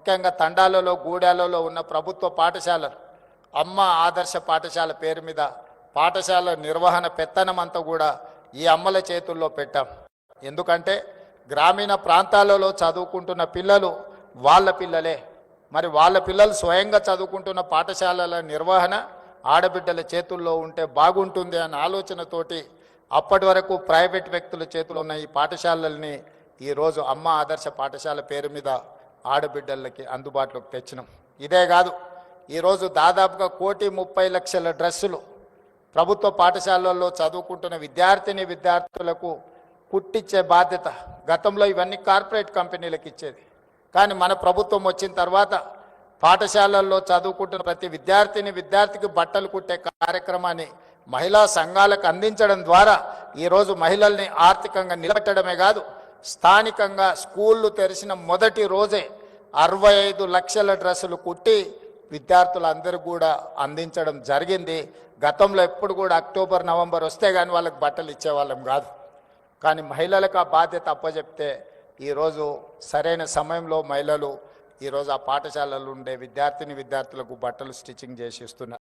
ముఖ్యంగా తండాలలో గూడాలలో ఉన్న ప్రభుత్వ పాఠశాలలు అమ్మ ఆదర్శ పాఠశాల పేరు మీద పాఠశాల నిర్వహణ పెత్తనం అంతా కూడా ఈ అమ్మల చేతుల్లో పెట్టాం. ఎందుకంటే గ్రామీణ ప్రాంతాలలో చదువుకుంటున్న పిల్లలు వాళ్ళ పిల్లలే. మరి వాళ్ళ పిల్లలు స్వయంగా చదువుకుంటున్న పాఠశాలల నిర్వహణ ఆడబిడ్డల చేతుల్లో ఉంటే బాగుంటుంది అనే ఆలోచనతోటి అప్పటి వరకు ప్రైవేట్ వ్యక్తుల చేతుల్లో ఉన్న ఈ పాఠశాలల్ని ఈరోజు అమ్మ ఆదర్శ పాఠశాల పేరు మీద ఆడబిడ్డలకి అందుబాటులోకి తెచ్చినాం. ఇదే కాదు, ఈరోజు దాదాపుగా 1,30,00,000 డ్రెస్సులు ప్రభుత్వ పాఠశాలల్లో చదువుకుంటున్న విద్యార్థులకు కుట్టించే బాధ్యత. గతంలో ఇవన్నీ కార్పొరేట్ కంపెనీలకు ఇచ్చేది. కానీ మన ప్రభుత్వం వచ్చిన తర్వాత పాఠశాలల్లో చదువుకుంటున్న ప్రతి విద్యార్థికి బట్టలు కుట్టే కార్యక్రమాన్ని మహిళా సంఘాలకు అందించడం ద్వారా ఈరోజు మహిళల్ని ఆర్థికంగా నిలబెట్టడమే కాదు, స్థానికంగా స్కూళ్ళు తెరిచిన మొదటి రోజే 65 లక్షల డ్రెస్సులు కుట్టి విద్యార్థులందరూ కూడా అందించడం జరిగింది. గతంలో ఎప్పుడు కూడా అక్టోబర్ నవంబర్ వస్తే కానీ వాళ్ళకి బట్టలు ఇచ్చేవాళ్ళం కాదు. కానీ మహిళలకు ఆ బాధ్యత అప్పచెప్తే ఈరోజు సరైన సమయంలో మహిళలు ఈరోజు ఆ పాఠశాలలు ఉండే విద్యార్థులకు బట్టలు స్టిచ్చింగ్ చేసి ఇస్తున్నారు.